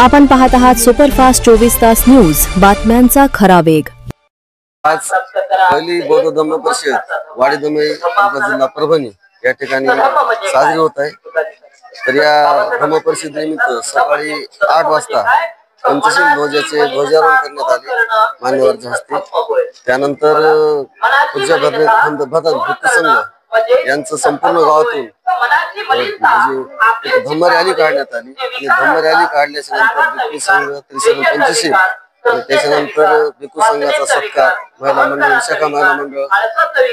आपण पाहत आहात सुपरफास्ट 24 तास न्यूज, बातम्यांचा खरा वेग। आज पहिली बौद्ध धम्म परिषद वाडीदमे जिल्हा परभणी या ठिकाणी साजरी होत आहे। तर या धम्म परिषदेनिमित्त सकाळी 8 वाजता पंचशील ध्वजाचे ध्वजारोहण करण्यात आले मान्यवरांच्या हस्ते। त्यानंतर पूज्य भदन भिक्खू संघ यांचं संपूर्ण गावातून म्हणजे धम्म रॅली काढण्यात आली आणि धम्म रॅली काढल्याच्या नंतर भिक्खू संघ त्रिशरण पंचशील आणि त्याच्यानंतर भिक्खू संघाचा सत्कार महिला मंडळ शाखा महिला मंडळ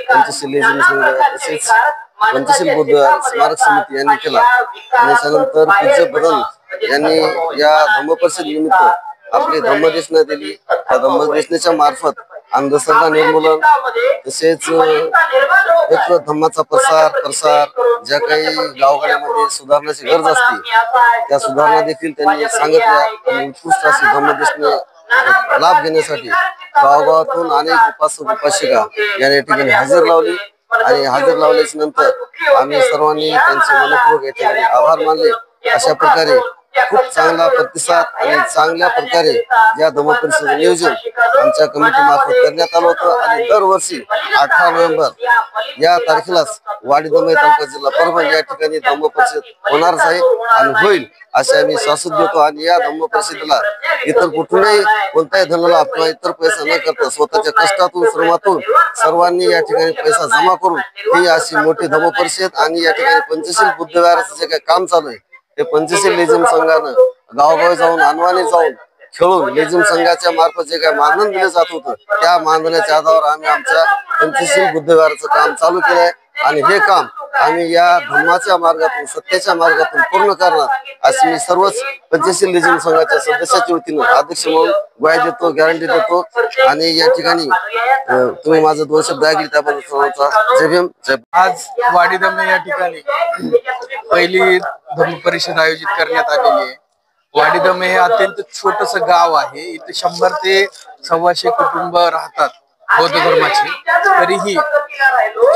पंचशील लेझिम संघ तसेच पंचशील बुद्ध स्मारक समिती यांनी केला। आणि त्यानंतर पूज्य भदन यांनी या धम्म परिषद निमित्त आपली धम्मदेशना दिली। त्या धम्मदेशनेच्या मार्फत अंधश्रद्धा निर्मूलन तसेच एक धम्माचा प्रसार ज्या काही गावगाड्यामध्ये सुधारण्याची गरज असते त्या सुधारणा देखील त्यांनी सांगितल्या। आणि उत्कृष्ट अशी धम्मदेशने लाभ घेण्यासाठी गावगावातून अनेक उपासक उपासिका या ठिकाणी हजेर लावली आणि हजेर लावल्याच्या नंतर आम्ही सर्वांनी त्यांचे मनपूर्वक या ठिकाणी आभार मानले। अशा प्रकारे खूप चांगला प्रतिसाद आणि चांगल्या प्रकारे या धम्म परिषदेचे नियोजन आमच्या कमिटी मार्फत करण्यात आलं होतं। आणि दरवर्षी 18 नोव्हेंबर या तारखेलाच वाडीदमे तालुका जिल्हा परभणी या ठिकाणी धम्म परिषद होणारच आहे आणि होईल असे आम्ही शाश्वत देतो। आणि या धम्म परिषदेला इतर कुठूनही कोणत्याही धनाला किंवा इतर पैसा न करता स्वतःच्या कष्टातून श्रमातून सर्वांनी या ठिकाणी पैसा जमा करून ही अशी मोठी धम्म परिषद आणि या ठिकाणी पंचशील बुद्धविहाराचं जे काही काम चालू आहे ते पंचशील लेझिम संघानं गावोगावी जाऊन अनवाणी जाऊन खेळून लेझिम संघाच्या मार्फत जे काही मानधन दिले जात होतं त्या मानधनाच्या आधारावर आम्ही आमच्या पंचशील बुद्धविहाराचं काम चालू केलं आहे। आणि हे काम आम्ही या धम्माच्या मार्गातून सत्याच्या मार्गातून पूर्ण करणार अशी मी सर्वच पंचशील लेझिम संघाच्या सदस्याच्या वतीनं अध्यक्ष म्हणून ग्वाही देतो, गॅरंटी देतो। आणि या ठिकाणी तुम्ही माझं 2 शब्द ऐकले त्याबद्दल सर्वांचा जय भीम जय। आज वाडीदमे या ठिकाणी पहिली धम्म परिषद आयोजित करण्यात आलेली आहे। वाडीदमे हे अत्यंत छोटस गाव आहे। इथे 100 ते 125 कुटुंब राहतात बौद्ध धर्माचे। तरीही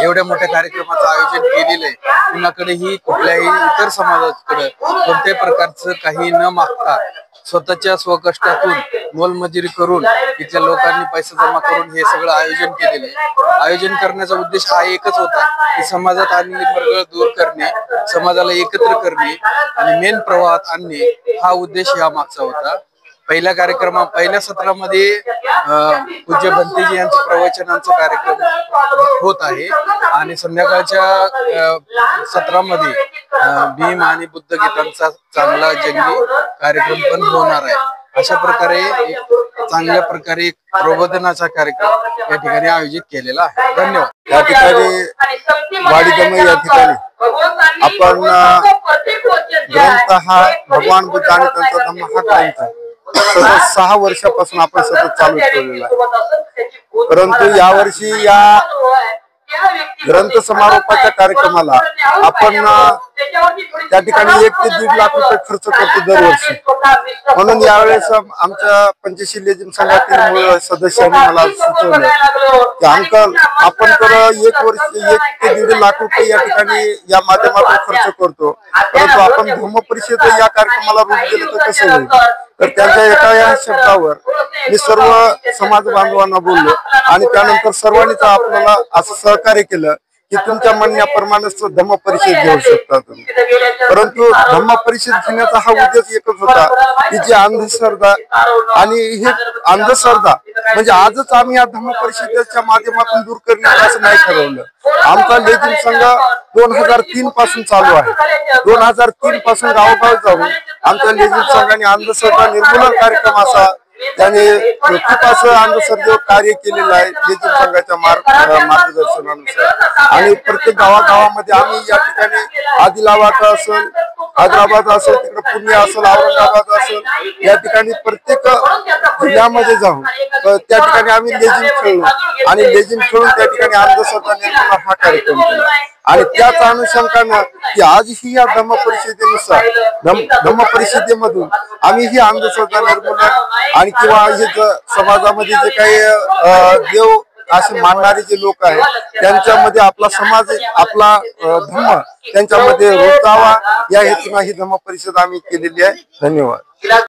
एवढ्या मोठ्या कार्यक्रमाचं आयोजन केलेलं आहे। कुणाकडेही कुठल्याही इतर समाजाकडे कोणत्याही प्रकारचं काही न मागता स्वतःच्या स्वकष्टातून मोलमजुरी करून इथल्या लोकांनी पैसा जमा करून हे सगळं आयोजन केलेलं आहे। आयोजन करण्याचा उद्देश हा एकच होता की समाजात आणलेली मरगळ दूर करणे, समाजाला एकत्र करणे आणि मेन प्रवाहात आणणे हा उद्देश या मागचा होता। पहिल्या सत्रामध्ये पूज्य भंतेजी यांचं प्रवचनांचा कार्यक्रम होत आहे आणि संध्याकाळच्या सत्रामध्ये भीम आणि बुद्ध गीतांचा चांगला जंगी कार्यक्रम पण होणार आहे। अशा प्रकारे चांगल्या प्रकारे प्रबोधनाचा कार्यक्रम या ठिकाणी आयोजित केलेला आहे। धन्यवाद। या ठिकाणी वाडीदमे या ठिकाणी आपण ग्रंथ हा भगवान बुद्ध आणि त्यांचा धम्म हा ग्रंथ 6 वर्षापासून आपण सतत चालू ठेवलेला आहे। परंतु यावर्षी या ग्रंथ समारोपाच्या कार्यक्रमाला आपण त्या ठिकाणी 1 ते 1.5 लाख रुपये खर्च करतो दरवर्षी। म्हणून यावेळेस आमच्या पंचशील लेझिम संघातील सदस्यांनी मला सुचवलं की अंकल आपण तर 1 ते 1.5 लाख रुपये या ठिकाणी या माध्यमातून खर्च करतो, परंतु आपण धम्म परिषद या कार्यक्रमाला रूप दिलं तर कसं होईल। तर त्यांच्या एका या शब्दावर मी सर्व समाज बांधवांना बोललो आणि त्यानंतर सर्वांनीच आपल्याला असं सहकार्य केलं की तुमच्या म्हणण्याप्रमाणे धम्म परिषद घेऊ शकता तुम्ही। परंतु धम्म परिषद घेण्याचा हा उद्देश एकच होता की जी अंधश्रद्धा आणि हे अंधश्रद्धा म्हणजे आजच आम्ही या धम्म परिषदेच्या माध्यमातून दूर करण्याचं असं नाही ठरवलं। आमचा लेझिम संघ 2003 पासून चालू आहे। 2003 पासून गावोगाव जाऊन आमच्या लेझिम संघाने अंधश्रद्धा निर्मूलन कार्यक्रम असा त्याने खूप असं अंधश्रद्धेवर कार्य केलेलं आहे लेझिम संघाच्या मार्गदर्शनानुसार। आणि प्रत्येक गावागावामध्ये आम्ही या ठिकाणी आदिलाबाद असेल, हैदराबाद असेल, तिकडे पुणे असेल, औरंगाबाद असेल, या ठिकाणी प्रत्येक जिल्ह्यामध्ये जाऊन त्या ठिकाणी आम्ही लेझिम खेळलो आणि लेझिम खेळून त्या ठिकाणी अंधश्रद्धा निर्मूलन हा कार्यक्रम केला। आणि त्याच अनुषंगानं की आजही या धम्म परिषदेनुसार धम्म परिषदेमधून आम्ही ही अंधश्रद्धा निर्मूलन आणि किंवा हे समाजामध्ये जे काही देव असे मानणारे जे लोक आहेत त्यांच्यामध्ये आपला समाज आपला धम्म त्यांच्यामध्ये रुजावा या हेतूने ही धम्म परिषद आम्ही केलेली आहे। धन्यवाद।